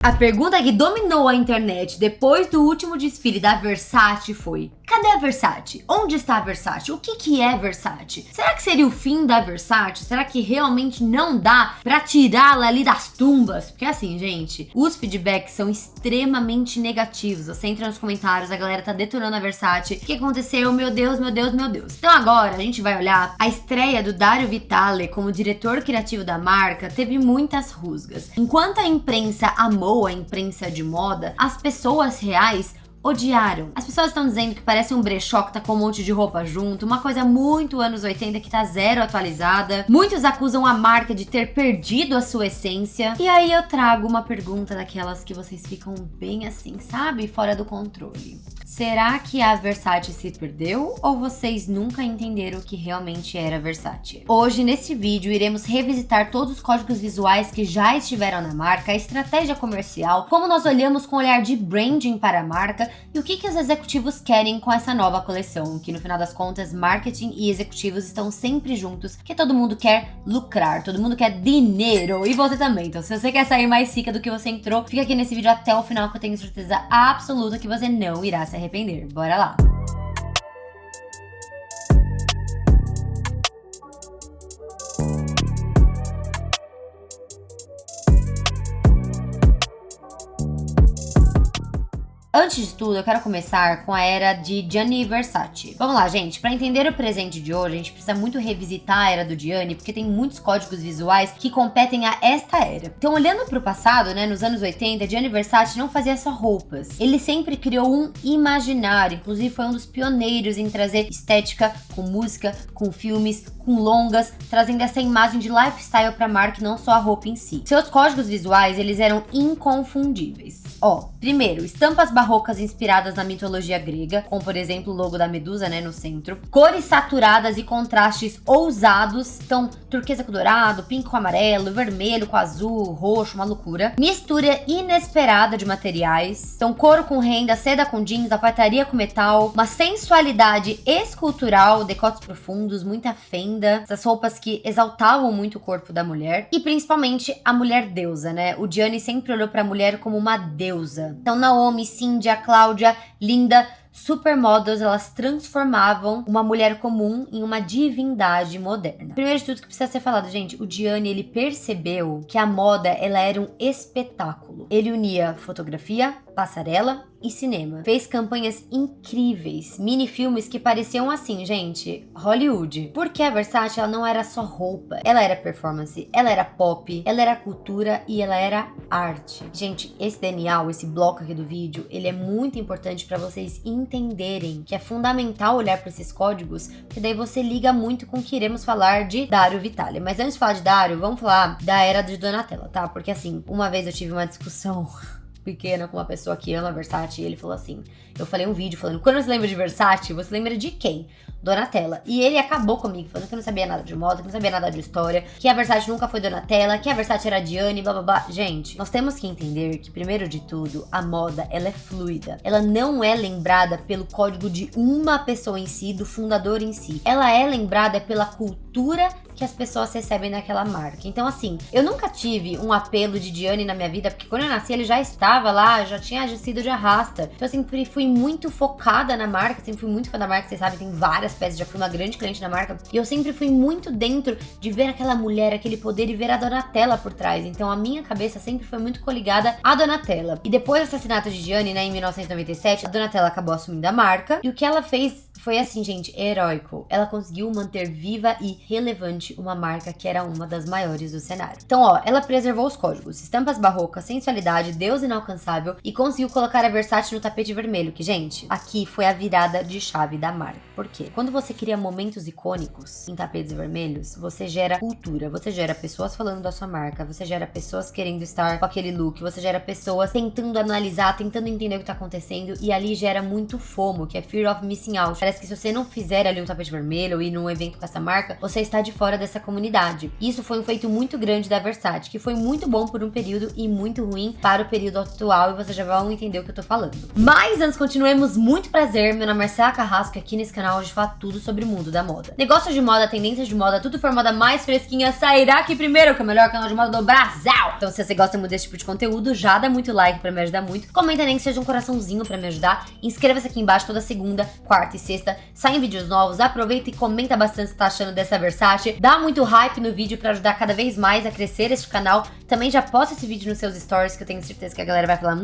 A pergunta que dominou a internet depois do último desfile da Versace foi: cadê a Versace? Onde está a Versace? O que é Versace? Será que seria o fim da Versace? Será que realmente não dá pra tirá-la ali das tumbas? Porque assim, gente, os feedbacks são extremamente negativos. Você entra nos comentários, a galera tá detonando a Versace. O que aconteceu? Meu Deus, meu Deus, meu Deus. Então agora a gente vai olhar a estreia do Dario Vitale como diretor criativo da marca. Teve muitas rusgas. Enquanto a imprensa amou a imprensa de moda, as pessoas reais odiaram. As pessoas estão dizendo que parece um brechó que tá com um monte de roupa junto, uma coisa muito anos 80 que tá zero atualizada. Muitos acusam a marca de ter perdido a sua essência. E aí eu trago uma pergunta daquelas que vocês ficam bem assim, sabe? Fora do controle. Será que a Versace se perdeu ou vocês nunca entenderam o que realmente era Versace? Hoje, nesse vídeo, iremos revisitar todos os códigos visuais que já estiveram na marca, a estratégia comercial, como nós olhamos com o olhar de branding para a marca e o que os executivos querem com essa nova coleção, que no final das contas, marketing e executivos estão sempre juntos, que todo mundo quer lucrar, todo mundo quer dinheiro, e você também. Então, se você quer sair mais rica do que você entrou, fica aqui nesse vídeo até o final que eu tenho certeza absoluta que você não irá se arrepender. Bora lá! Antes de tudo, eu quero começar com a era de Gianni Versace. Vamos lá, gente. Para entender o presente de hoje, a gente precisa muito revisitar a era do Gianni, porque tem muitos códigos visuais que competem a esta era. Então, olhando para o passado, né, nos anos 80, Gianni Versace não fazia só roupas. Ele sempre criou um imaginário. Inclusive, foi um dos pioneiros em trazer estética com música, com filmes, com longas, trazendo essa imagem de lifestyle para a marca e não só a roupa em si. Seus códigos visuais, eles eram inconfundíveis. Primeiro, estampas barrocas inspiradas na mitologia grega, como por exemplo o logo da Medusa, né, no centro. Cores saturadas e contrastes ousados, então turquesa com dourado, pink com amarelo, vermelho com azul, roxo, uma loucura. Mistura inesperada de materiais, então couro com renda, seda com jeans, alfaiataria com metal, uma sensualidade escultural, decotes profundos, muita fenda, essas roupas que exaltavam muito o corpo da mulher e principalmente a mulher deusa, né? O Gianni sempre olhou para a mulher como uma deusa. Então Naomi, Cindy, a Cláudia, Linda, supermodels, elas transformavam uma mulher comum em uma divindade moderna. Primeiro de tudo que precisa ser falado, gente, o Gianni, ele percebeu que a moda, ela era um espetáculo. Ele unia fotografia, passarela e cinema. Fez campanhas incríveis, mini-filmes que pareciam assim, gente, Hollywood. Porque a Versace, ela não era só roupa, ela era performance, ela era pop, ela era cultura e ela era arte. Gente, esse DNA, esse bloco aqui do vídeo, ele é muito importante para vocês entenderem que é fundamental olhar para esses códigos, porque daí você liga muito com o que iremos falar de Dario Vitale. Mas antes de falar de Dario, vamos falar da era de Donatella, tá? Porque assim, uma vez eu tive uma discussão pequena com uma pessoa que ama Versace e ele falou assim, eu falei um vídeo falando, quando você lembra de Versace, você lembra de quem? Donatella. E ele acabou comigo, falando que eu não sabia nada de moda, que não sabia nada de história, que a Versace nunca foi Donatella, que a Versace era Gianni, blá blá blá. Gente, nós temos que entender que, primeiro de tudo, a moda, ela é fluida. Ela não é lembrada pelo código de uma pessoa em si, do fundador em si. Ela é lembrada pela cultura que as pessoas recebem naquela marca. Então, assim, eu nunca tive um apelo de Gianni na minha vida, porque quando eu nasci ele já estava lá, já tinha sido de arrasta. Então, eu sempre fui muito focada na marca, sempre fui muito fã da marca, vocês sabem, tem várias peças, já fui uma grande cliente da marca. E eu sempre fui muito dentro de ver aquela mulher, aquele poder e ver a Donatella por trás. Então, a minha cabeça sempre foi muito coligada à Donatella. E depois do assassinato de Gianni, né, em 1997, a Donatella acabou assumindo a marca. E o que ela fez foi assim, gente, heróico. Ela conseguiu manter viva e relevante uma marca que era uma das maiores do cenário. Então, ela preservou os códigos, estampas barrocas, sensualidade, deus inalcançável e conseguiu colocar a Versace no tapete vermelho, que, gente, aqui foi a virada de chave da marca. Por quê? Quando você cria momentos icônicos em tapetes vermelhos, você gera cultura, você gera pessoas falando da sua marca, você gera pessoas querendo estar com aquele look, você gera pessoas tentando analisar, tentando entender o que tá acontecendo, e ali gera muito FOMO, que é Fear of Missing Out. parece que se você não fizer ali um tapete vermelho ou ir num evento com essa marca, você está de fora dessa comunidade. Isso foi um feito muito grande da Versace, que foi muito bom por um período e muito ruim para o período atual, e vocês já vão entender o que eu tô falando. Mas antes, continuemos, muito prazer, meu nome é Marcela Carrasco, aqui nesse canal a gente fala tudo sobre o mundo da moda. Negócios de moda, tendências de moda, tudo for moda mais fresquinha, sairá aqui primeiro, que é o melhor canal de moda do Brasil. Então se você gosta muito desse tipo de conteúdo, já dá muito like pra me ajudar muito, comenta nem que seja um coraçãozinho pra me ajudar, inscreva-se aqui embaixo toda segunda, quarta e sexta, saem vídeos novos, aproveita e comenta bastante o que tá achando dessa Versace, dá muito hype no vídeo pra ajudar cada vez mais a crescer este canal, também já posta esse vídeo nos seus stories, que eu tenho certeza que a galera vai falar,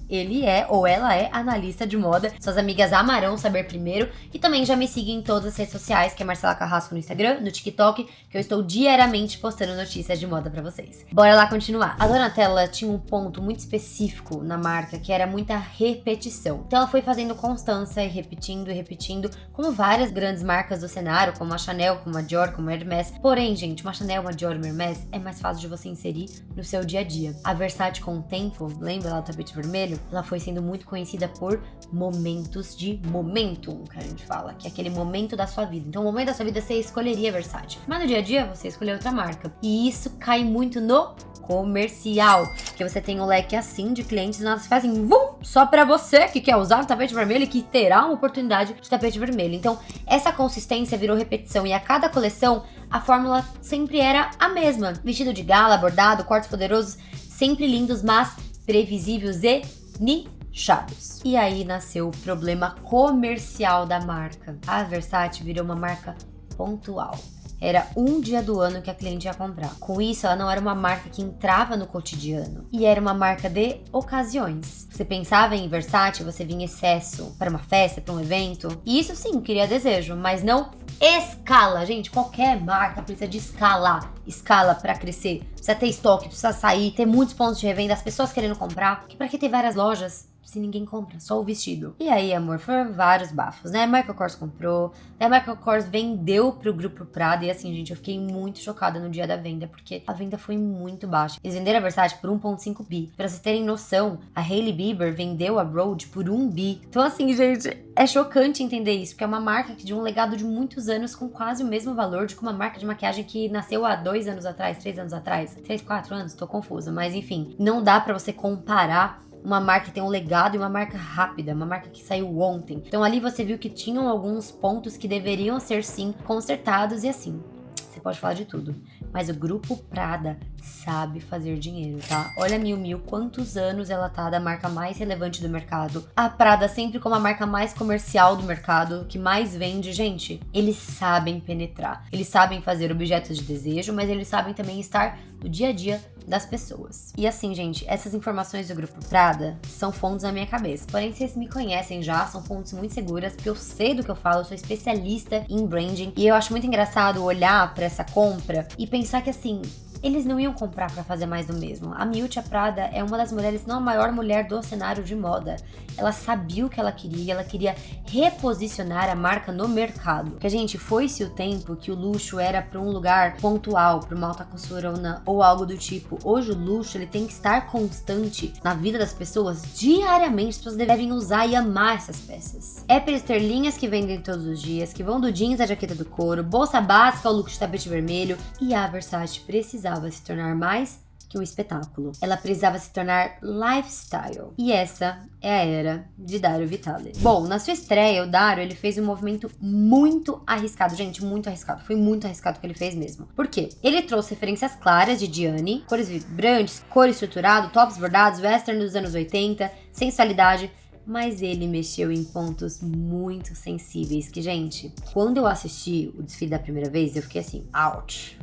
ele é ou ela é analista de moda, suas amigas amarão saber primeiro, e também já me siga em todas as redes sociais, que é Marcela Carrasco no Instagram, no TikTok, que eu estou diariamente postando notícias de moda pra vocês. Bora lá continuar. A Donatella tinha um ponto muito específico na marca, que era muita repetição. Então ela foi fazendo constância e repetindo, como várias grandes marcas do cenário, como a Chanel, como a Dior, como a Hermès. Porém, gente, uma Chanel, uma Dior, uma Hermès é mais fácil de você inserir no seu dia a dia. A Versace, com o tempo, lembra lá do tapete vermelho? Ela foi sendo muito conhecida por momentos de momentum, que a gente fala, que é aquele momento da sua vida. Então, o momento da sua vida você escolheria Versace, mas no dia a dia você escolheu outra marca. E isso cai muito no comercial, que você tem um leque assim de clientes e nada se fazem só pra você que quer usar o tapete vermelho e que terá uma oportunidade de tapete vermelho. Então, essa consistência virou repetição e a cada coleção a fórmula sempre era a mesma. Vestido de gala, bordado, cortes poderosos, sempre lindos, mas previsíveis e nichados. E aí nasceu o problema comercial da marca. A Versace virou uma marca pontual. Era um dia do ano que a cliente ia comprar. Com isso, ela não era uma marca que entrava no cotidiano. E era uma marca de ocasiões. Você pensava em Versace, você vinha em excesso para uma festa, para um evento. E isso sim, cria desejo, mas não escala. Gente, qualquer marca precisa de escalar. Escala para crescer. Precisa ter estoque, precisa sair, ter muitos pontos de revenda, as pessoas querendo comprar. Que para que ter várias lojas se ninguém compra, só o vestido? E aí, amor, foram vários bafos, né? A Michael Kors comprou, a Michael Kors vendeu pro Grupo Prada, e assim, gente, eu fiquei muito chocada no dia da venda, porque a venda foi muito baixa. Eles venderam a Versace por 1,5 bi. Pra vocês terem noção, a Hailey Bieber vendeu a Rhode por 1 bi. Então assim, gente, é chocante entender isso, porque é uma marca que de um legado de muitos anos com quase o mesmo valor de uma marca de maquiagem que nasceu há 2 anos atrás, 3 anos atrás, 3, 4 anos, tô confusa, mas enfim, não dá pra você comparar uma marca que tem um legado e uma marca rápida, uma marca que saiu ontem. Então ali você viu que tinham alguns pontos que deveriam ser sim consertados e assim, você pode falar de tudo, mas o Grupo Prada sabe fazer dinheiro, tá? Olha a Miu Miu, quantos anos ela tá da marca mais relevante do mercado. A Prada sempre como a marca mais comercial do mercado, que mais vende. Gente, eles sabem penetrar, eles sabem fazer objetos de desejo, mas eles sabem também estar no dia a dia das pessoas. E assim, gente, essas informações do Grupo Prada são fontes na minha cabeça. Porém, vocês me conhecem já, são fontes muito seguras, porque eu sei do que eu falo, eu sou especialista em branding. E eu acho muito engraçado olhar pra essa compra e pensar que assim, eles não iam comprar pra fazer mais do mesmo. A Miuccia Prada é uma das mulheres, se não a maior mulher do cenário de moda. Ela sabia o que ela queria reposicionar a marca no mercado. Porque, gente, foi-se o tempo que o luxo era pra um lugar pontual, pra uma alta costurona ou algo do tipo. Hoje o luxo, ele tem que estar constante na vida das pessoas diariamente. As pessoas devem usar e amar essas peças. É pra eles ter linhas que vendem todos os dias, que vão do jeans à jaqueta do couro, bolsa básica ao look de tapete vermelho. E a Versace precisava se tornar mais que um espetáculo. Ela precisava se tornar lifestyle. E essa é a era de Dario Vitale. Bom, na sua estreia, o Dario, ele fez um movimento muito arriscado. Gente, muito arriscado. Foi muito arriscado o que ele fez mesmo. Por quê? Ele trouxe referências claras de Gianni, cores vibrantes, cor estruturado, tops bordados, western dos anos 80, sensualidade, mas ele mexeu em pontos muito sensíveis que, gente, quando eu assisti o desfile da primeira vez, eu fiquei assim, ouch.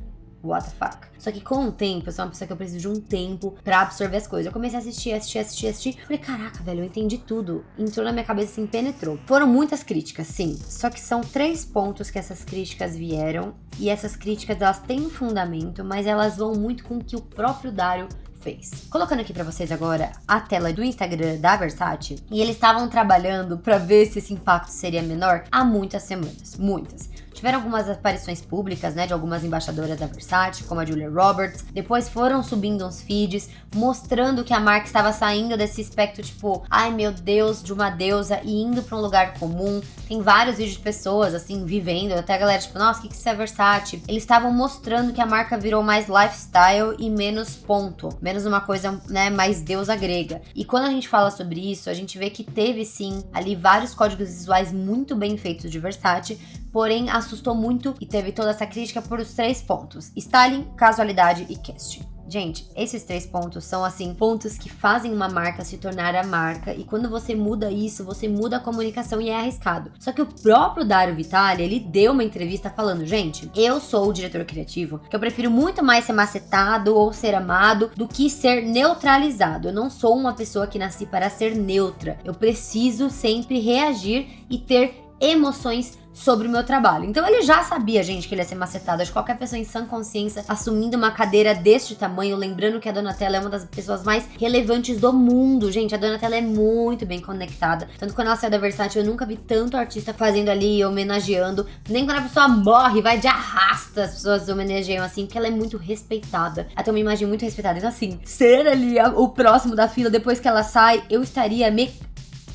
What the fuck? Só que com o tempo, eu sou uma pessoa que eu preciso de um tempo pra absorver as coisas. Eu comecei a assistir. Falei, caraca, velho, eu entendi tudo. Entrou na minha cabeça, assim, penetrou. Foram muitas críticas, sim. Só que são 3 pontos que essas críticas vieram. E essas críticas, elas têm um fundamento, mas elas vão muito com o que o próprio Dario fez. Colocando aqui pra vocês agora a tela do Instagram da Versace, e eles estavam trabalhando pra ver se esse impacto seria menor há muitas semanas, muitas. tiveram algumas aparições públicas, né, de algumas embaixadoras da Versace, como a Julia Roberts. Depois foram subindo uns feeds mostrando que a marca estava saindo desse aspecto tipo, ai meu Deus, de uma deusa e indo pra um lugar comum. Tem vários vídeos de pessoas, assim, vivendo, até a galera tipo, nossa, o que isso é Versace? Eles estavam mostrando que a marca virou mais lifestyle e menos ponto, menos uma coisa, né, mais deusa grega. E quando a gente fala sobre isso, a gente vê que teve sim ali vários códigos visuais muito bem feitos de Versace, porém assustou muito e teve toda essa crítica por os 3 pontos: styling, casualidade e casting. Gente, esses 3 pontos são, assim, pontos que fazem uma marca se tornar a marca, e quando você muda isso, você muda a comunicação e é arriscado. Só que o próprio Dario Vitale, ele deu uma entrevista falando, gente, eu sou o diretor criativo, que eu prefiro muito mais ser macetado ou ser amado do que ser neutralizado. Eu não sou uma pessoa que nasci para ser neutra. Eu preciso sempre reagir e ter emoções sobre o meu trabalho. Então ele já sabia, gente, que ele ia ser macetado. Acho que qualquer pessoa em sã consciência assumindo uma cadeira deste tamanho, lembrando que a Donatella é uma das pessoas mais relevantes do mundo. Gente, a Donatella é muito bem conectada. Tanto que quando ela saiu da Versace, eu nunca vi tanto artista fazendo ali, homenageando. Nem quando a pessoa morre, vai de arrasta, as pessoas homenageiam assim, porque ela é muito respeitada. Ela tem uma imagem muito respeitada. Então assim, ser ali o próximo da fila depois que ela sai, eu estaria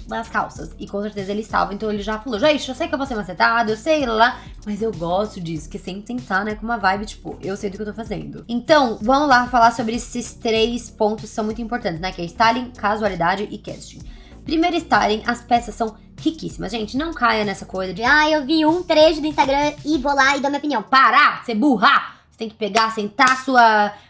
nas calças. E com certeza ele estava, então ele já falou, gente, eu sei que eu vou ser macetado, eu sei lá, mas eu gosto disso, que sempre tem que estar, né, com uma vibe, tipo, eu sei do que eu tô fazendo. Então, vamos lá falar sobre esses 3 pontos que são muito importantes, né, que é styling, casualidade e casting. Primeiro, styling, as peças são riquíssimas. Gente, não caia nessa coisa de, eu vi um trecho do Instagram e vou lá e dou minha opinião. Para, você burra! Você tem que pegar, sentar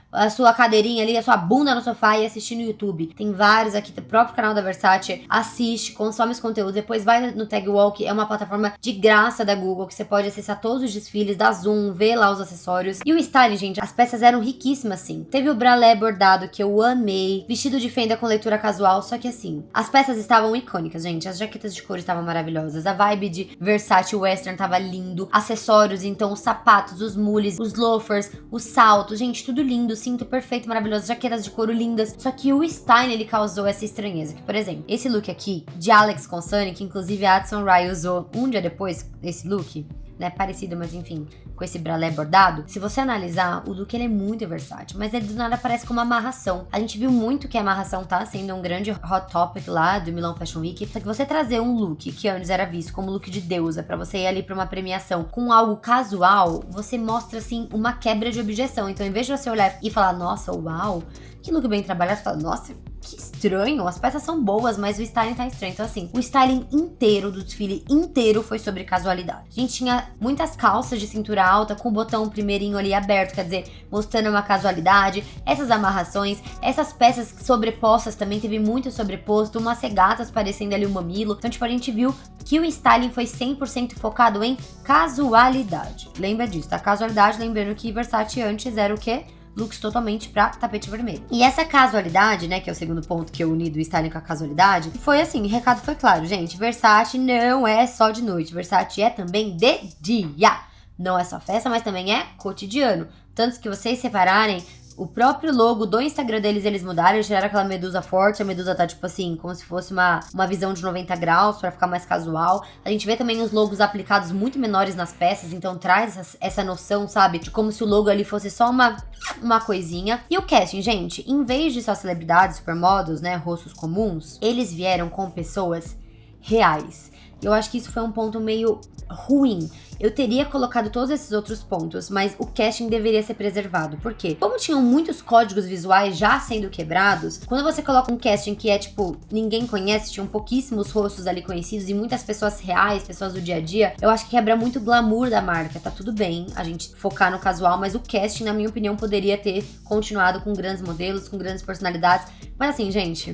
a sua cadeirinha ali, a sua bunda no sofá e assistir no YouTube. Tem vários aqui do próprio canal da Versace. Assiste, consome os conteúdos, depois vai no Tag Walk, é uma plataforma de graça da Google, que você pode acessar todos os desfiles, dar zoom, ver lá os acessórios. E o styling, gente, as peças eram riquíssimas, sim. Teve o bralé bordado, que eu amei, vestido de fenda com leitura casual, só que assim, as peças estavam icônicas, gente. As jaquetas de couro estavam maravilhosas, a vibe de Versace Western tava lindo, acessórios, então, os sapatos, os mules, os loafers, os saltos, gente, tudo lindo, cinto perfeito, maravilhoso, jaquetas de couro lindas. Só que o styling, ele causou essa estranheza. Que, por exemplo, esse look aqui, de Alex Consani, que inclusive a Addison Rae usou um dia depois, esse look, né, parecido, mas enfim, com esse bralé bordado. Se você analisar, o look ele é muito versátil, mas ele do nada parece com uma amarração. A gente viu muito que a amarração tá sendo um grande hot topic lá do Milão Fashion Week, só que você trazer um look que antes era visto como look de deusa, pra você ir ali pra uma premiação com algo casual, você mostra, assim, uma quebra de objeção. Então, em vez de você olhar e falar, nossa, uau, que look bem trabalhado, você fala, nossa, que estranho, as peças são boas, mas o styling tá estranho. Então assim, o styling inteiro do desfile inteiro foi sobre casualidade. A gente tinha muitas calças de cintura alta com o botão primeirinho ali aberto, quer dizer, mostrando uma casualidade, essas amarrações, essas peças sobrepostas também, teve muito sobreposto, umas regatas parecendo ali um mamilo. Então tipo, a gente viu que o styling foi 100% focado em casualidade. Lembra disso, tá? Casualidade, lembrando que Versace antes era o quê? Looks totalmente pra tapete vermelho. E essa casualidade, né, que é o segundo ponto que eu uni do styling com a casualidade, foi assim, o recado foi claro, gente, Versace não é só de noite, Versace é também de dia. Não é só festa, mas também é cotidiano. Tanto que vocês separarem, o próprio logo do Instagram deles, eles mudaram, eles tiraram aquela medusa forte, a medusa tá tipo assim, como se fosse uma visão de 90 graus pra ficar mais casual. A gente vê também os logos aplicados muito menores nas peças, então traz essa noção, sabe, de como se o logo ali fosse só uma coisinha. E o casting, gente, em vez de só celebridades, supermodels, né, rostos comuns, eles vieram com pessoas reais. Eu acho que isso foi um ponto meio ruim. Eu teria colocado todos esses outros pontos, mas o casting deveria ser preservado. Por quê? Como tinham muitos códigos visuais já sendo quebrados, quando você coloca um casting que é tipo, ninguém conhece, tinham pouquíssimos rostos ali conhecidos e muitas pessoas reais, pessoas do dia a dia, eu acho que quebra muito o glamour da marca. Tá tudo bem a gente focar no casual, mas o casting, na minha opinião, poderia ter continuado com grandes modelos, com grandes personalidades. Mas assim, gente,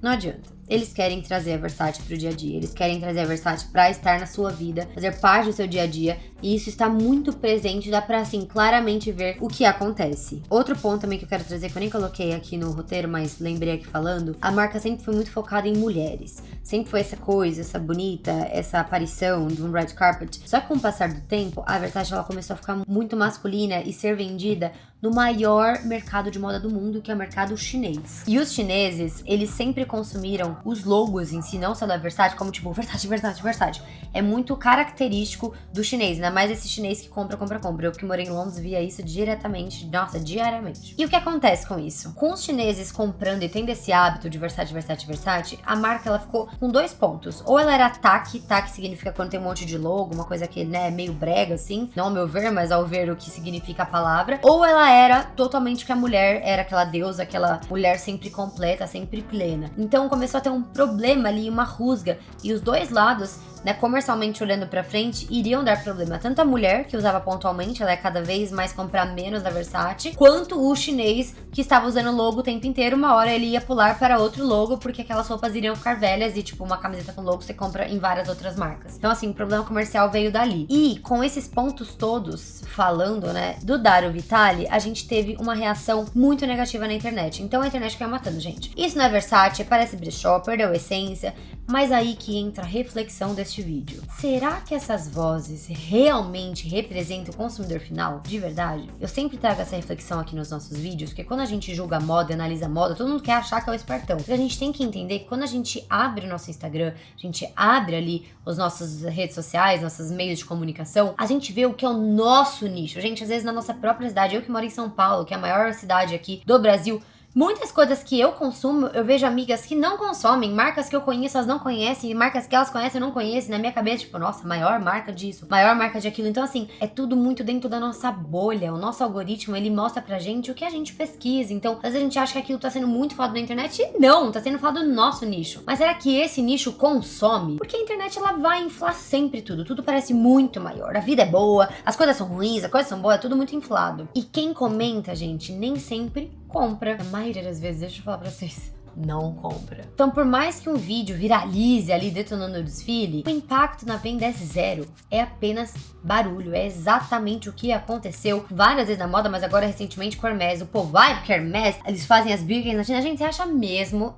não adianta. Eles querem trazer a Versace pro dia a dia, eles querem trazer a Versace pra estar na sua vida, fazer parte do seu dia a dia, e isso está muito presente, dá pra, assim, claramente ver o que acontece. Outro ponto também que eu quero trazer, que eu nem coloquei aqui no roteiro, mas lembrei aqui falando, a marca sempre foi muito focada em mulheres. Sempre foi essa coisa, essa bonita, essa aparição de um red carpet. Só que com o passar do tempo, a Versace, ela começou a ficar muito masculina e ser vendida no maior mercado de moda do mundo, que é o mercado chinês. E os chineses, eles sempre consumiram os logos em si, não só da Versace, como tipo, Versace, Versace, Versace. É muito característico do chinês, ainda mais esse chinês que compra. Eu que morei em Londres via isso diretamente, nossa, diariamente. E o que acontece com isso? Com os chineses comprando e tendo esse hábito de Versace, Versace, Versace, a marca ela ficou com 2 pontos. Ou ela era taque significa quando tem um monte de logo, uma coisa que, né, meio brega assim, não ao meu ver, mas ao ver o que significa a palavra. Ou ela era totalmente que a mulher era aquela deusa, aquela mulher sempre completa, sempre plena. Então começou a ter um problema ali, uma rusga, e os dois lados, né, comercialmente olhando pra frente, iriam dar problema. Tanto a mulher, que usava pontualmente, ela ia cada vez mais comprar menos da Versace, quanto o chinês, que estava usando o logo o tempo inteiro, uma hora ele ia pular para outro logo, porque aquelas roupas iriam ficar velhas e, tipo, uma camiseta com logo você compra em várias outras marcas. Então, assim, o problema comercial veio dali. E, com esses pontos todos, falando, né, do Dario Vitale, a gente teve uma reação muito negativa na internet. Então, a internet caiu matando, gente. Isso não é Versace, parece brechó, perdeu a essência, mas aí que entra a reflexão deste vídeo. Será que essas vozes realmente representam o consumidor final? De verdade? Eu sempre trago essa reflexão aqui nos nossos vídeos, porque quando a gente julga a moda e analisa a moda, todo mundo quer achar que é o espertão. Mas a gente tem que entender que quando a gente abre o nosso Instagram, a gente abre ali as nossas redes sociais, nossos meios de comunicação, a gente vê o que é o nosso nicho. Gente, às vezes na nossa própria cidade, eu que moro em São Paulo, que é a maior cidade aqui do Brasil, muitas coisas que eu consumo, eu vejo amigas que não consomem, marcas que eu conheço, elas não conhecem, e marcas que elas conhecem, eu não conheço, na minha cabeça, tipo, nossa, maior marca disso, maior marca de aquilo. Então, assim, é tudo muito dentro da nossa bolha. O nosso algoritmo, ele mostra pra gente o que a gente pesquisa. Então, às vezes a gente acha que aquilo tá sendo muito falado na internet, e não, tá sendo falado no nosso nicho. Mas será que esse nicho consome? Porque a internet, ela vai inflar sempre tudo. Tudo parece muito maior. A vida é boa, as coisas são ruins, as coisas são boas, é tudo muito inflado. E quem comenta, gente, nem sempre compra. A maioria das vezes, deixa eu falar pra vocês, não compra. Então, por mais que um vídeo viralize ali detonando o desfile, o impacto na venda é zero. É apenas barulho. É exatamente o que aconteceu várias vezes na moda, mas agora recentemente com a Hermès. O povo vai porque a Hermès, eles fazem as Birkins na China. Gente, você acha mesmo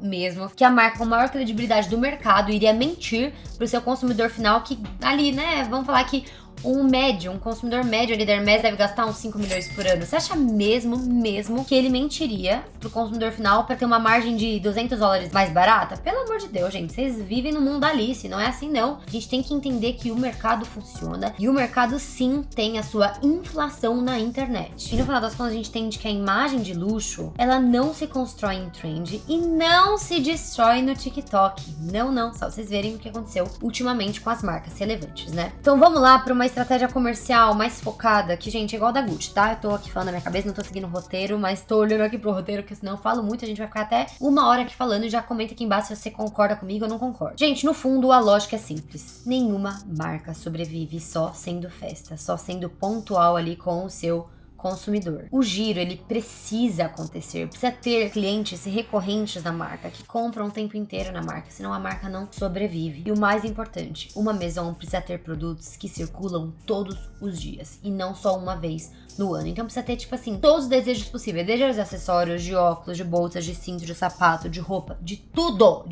que a marca com maior credibilidade do mercado iria mentir pro seu consumidor final que ali, né, vamos falar que um consumidor médio ali da Hermès deve gastar uns 5 milhões por ano. Você acha mesmo que ele mentiria pro consumidor final pra ter uma margem de $200 mais barata? Pelo amor de Deus, gente, vocês vivem no mundo Alice, não é assim não. A gente tem que entender que o mercado funciona e o mercado sim tem a sua inflação na internet. E no final das contas a gente entende que a imagem de luxo, ela não se constrói em trend e não se destrói no TikTok. Não, só vocês verem o que aconteceu ultimamente com as marcas relevantes, né? Então vamos lá para uma estratégia comercial mais focada, que, gente, é igual da Gucci, tá? Eu tô aqui falando na minha cabeça, não tô seguindo o roteiro, mas tô olhando aqui pro roteiro, porque senão eu falo muito, a gente vai ficar até 1 hora aqui falando, e já comenta aqui embaixo se você concorda comigo ou não concorda. Gente, no fundo, a lógica é simples. Nenhuma marca sobrevive só sendo festa, só sendo pontual ali com o seu consumidor. O giro, ele precisa acontecer, precisa ter clientes recorrentes na marca, que compram o tempo inteiro na marca, senão a marca não sobrevive. E o mais importante, uma maison precisa ter produtos que circulam todos os dias, e não só uma vez no ano. Então precisa ter, tipo assim, todos os desejos possíveis, desde os acessórios, de óculos, de bolsas, de cinto, de sapato, de roupa, de tudo.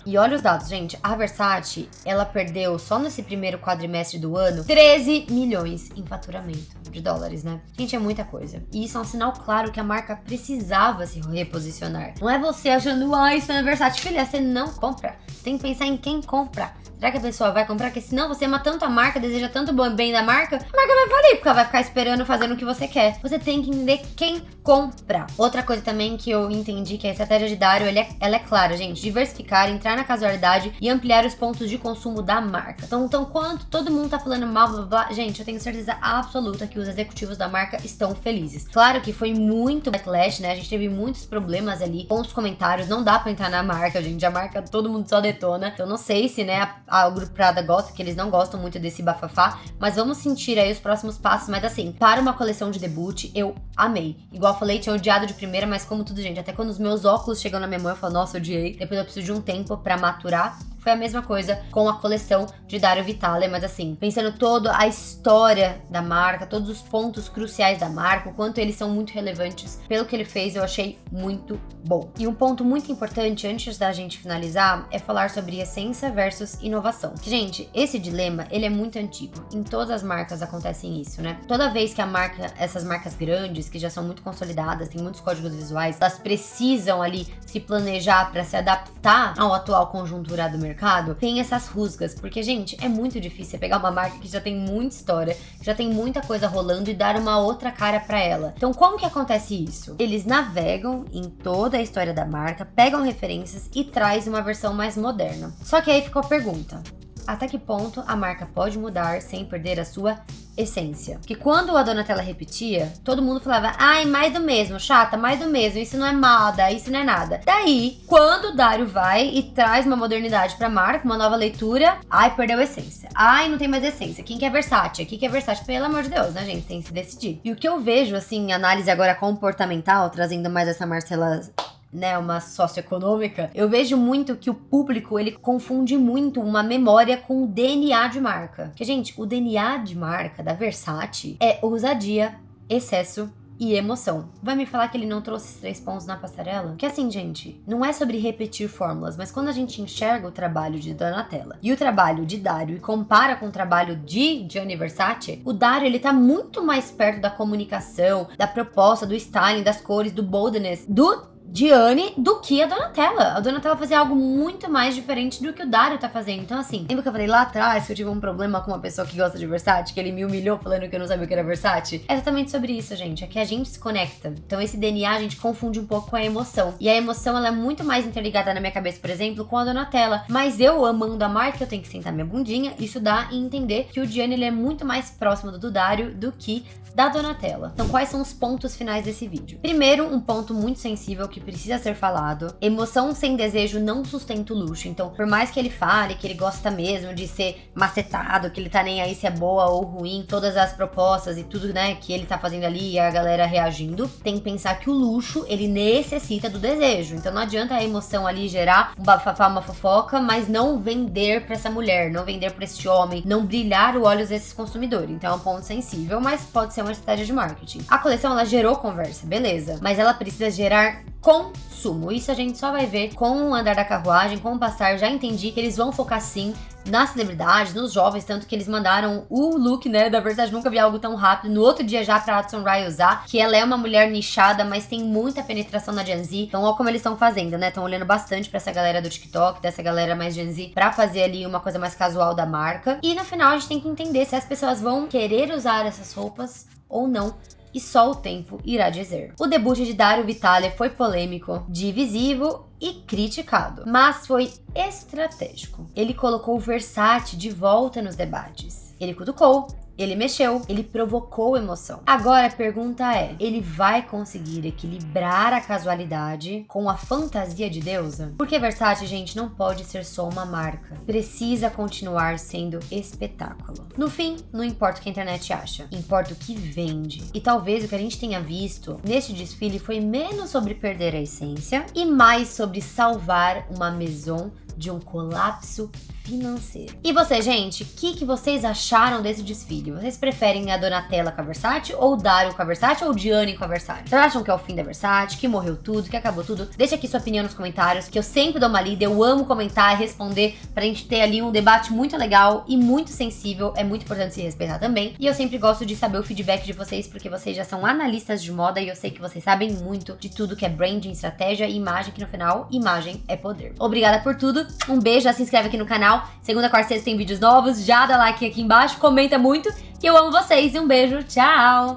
E olha os dados, gente, a Versace, ela perdeu só nesse primeiro quadrimestre do ano 13 milhões em faturamento de dólares, né? Gente, é muita coisa. E isso é um sinal claro que a marca precisava se reposicionar. Não é você achando, isso é Versace, filha, você não compra. Você tem que pensar em quem compra. Será que a pessoa vai comprar? Porque senão você ama tanto a marca, deseja tanto bem da marca, a marca vai falir, porque ela vai ficar esperando, fazendo o que você quer. Você tem que entender quem compra. Outra coisa também que eu entendi que a estratégia de Dario, ela é clara, gente. Diversificar, entrar na casualidade e ampliar os pontos de consumo da marca. Então quanto todo mundo tá falando mal, blá, blá, blá, gente, eu tenho certeza absoluta que os executivos da marca estão felizes. Claro que foi muito backlash, né? A gente teve muitos problemas ali com os comentários. Não dá pra entrar na marca, gente. A marca, todo mundo só detona. Então não sei se, né, o Grupo Prada gosta, que eles não gostam muito desse bafafá, mas vamos sentir aí os próximos passos. Mas assim, para uma coleção de debut, eu amei. Igual eu falei, tinha odiado de primeira, mas como tudo, gente, até quando os meus óculos chegam na minha mão, eu falo, nossa, odiei. Depois eu preciso de um tempo pra maturar. Foi a mesma coisa com a coleção de Dario Vitale, mas assim, pensando toda a história da marca, todos os pontos cruciais da marca, o quanto eles são muito relevantes pelo que ele fez, eu achei muito bom. E um ponto muito importante, antes da gente finalizar, é falar sobre essência versus inovação. Gente, esse dilema, ele é muito antigo. Em todas as marcas acontecem isso, né? Toda vez que essas marcas grandes, que já são muito consolidadas, têm muitos códigos visuais, elas precisam ali se planejar para se adaptar ao atual conjuntura do mercado, tem essas rusgas, porque, gente, é muito difícil pegar uma marca que já tem muita história, que já tem muita coisa rolando e dar uma outra cara para ela. Então, como que acontece isso? Eles navegam em toda a história da marca, pegam referências e traz uma versão mais moderna. Só que aí ficou a pergunta: até que ponto a marca pode mudar sem perder a sua essência? Porque quando a Donatella repetia, todo mundo falava: ai, mais do mesmo, chata, mais do mesmo, isso não é moda, isso não é nada. Daí, quando o Dario vai e traz uma modernidade pra marca, uma nova leitura, ai, perdeu a essência. Ai, não tem mais essência. Quem que é Versace? Aqui que é Versace? Pelo amor de Deus, né, gente? Tem que se decidir. E o que eu vejo, assim, em análise agora comportamental, trazendo mais essa Marcela, né, uma socioeconômica, eu vejo muito que o público, ele confunde muito uma memória com o DNA de marca. Porque, gente, o DNA de marca da Versace é ousadia, excesso e emoção. Vai me falar que ele não trouxe esses 3 pontos na passarela? Que assim, gente, não é sobre repetir fórmulas, mas quando a gente enxerga o trabalho de Donatella e o trabalho de Dario e compara com o trabalho de Gianni Versace, o Dario, ele tá muito mais perto da comunicação, da proposta, do styling, das cores, do boldness, do Gianni do que a Donatella. A Donatella fazia algo muito mais diferente do que o Dario tá fazendo. Então, assim, lembra que eu falei lá atrás que eu tive um problema com uma pessoa que gosta de Versace, que ele me humilhou falando que eu não sabia o que era Versace? É exatamente sobre isso, gente. É que a gente se conecta. Então, esse DNA a gente confunde um pouco com a emoção. E a emoção, ela é muito mais interligada na minha cabeça, por exemplo, com a Donatella. Mas eu, amando a marca, eu tenho que sentar minha bundinha, estudar e entender que o Gianni, ele é muito mais próximo do Dario do que da Donatella. Então, quais são os pontos finais desse vídeo? Primeiro, um ponto muito sensível que precisa ser falado: emoção sem desejo não sustenta o luxo. Então, por mais que ele fale que ele gosta mesmo de ser macetado, que ele tá nem aí se é boa ou ruim, todas as propostas e tudo, né, que ele tá fazendo ali e a galera reagindo, tem que pensar que o luxo, ele necessita do desejo. Então, não adianta a emoção ali gerar um bafafá, uma fofoca, mas não vender pra essa mulher, não vender pra esse homem, não brilhar os olhos desses consumidores. Então, é um ponto sensível, mas pode ser uma estratégia de marketing. A coleção, ela gerou conversa, beleza, mas ela precisa gerar consumo. Isso a gente só vai ver com o andar da carruagem, com o passar. Já entendi que eles vão focar sim nas celebridades, nos jovens, tanto que eles mandaram o look, né, da Versace. Nunca vi algo tão rápido. No outro dia já pra Addison Rae usar, que ela é uma mulher nichada, mas tem muita penetração na Gen Z. Então, olha como eles estão fazendo, né? Estão olhando bastante pra essa galera do TikTok, dessa galera mais Gen Z, pra fazer ali uma coisa mais casual da marca. E no final a gente tem que entender se as pessoas vão querer usar essas roupas ou não, e só o tempo irá dizer. O debut de Dario Vitale foi polêmico, divisivo e criticado, mas foi estratégico. Ele colocou o Versace de volta nos debates. Ele cutucou, ele mexeu, ele provocou emoção. Agora a pergunta é: ele vai conseguir equilibrar a casualidade com a fantasia de deusa? Porque Versace, gente, não pode ser só uma marca. Precisa continuar sendo espetáculo. No fim, não importa o que a internet acha, importa o que vende. E talvez o que a gente tenha visto neste desfile foi menos sobre perder a essência e mais sobre salvar uma maison de um colapso financeiro. E você, gente, o que vocês acharam desse desfile? Vocês preferem a Donatella com a Versace, ou o Dario com a Versace, ou o Gianni com a Versace? Vocês acham que é o fim da Versace, que morreu tudo, que acabou tudo? Deixa aqui sua opinião nos comentários, que eu sempre dou uma lida, eu amo comentar e responder, pra gente ter ali um debate muito legal e muito sensível. É muito importante se respeitar também. E eu sempre gosto de saber o feedback de vocês, porque vocês já são analistas de moda e eu sei que vocês sabem muito de tudo que é branding, estratégia e imagem, que no final, imagem é poder. Obrigada por tudo, um beijo, já se inscreve aqui no canal. Segunda, quarta e sexta tem vídeos novos, já dá like aqui embaixo, comenta muito, que eu amo vocês e um beijo, tchau!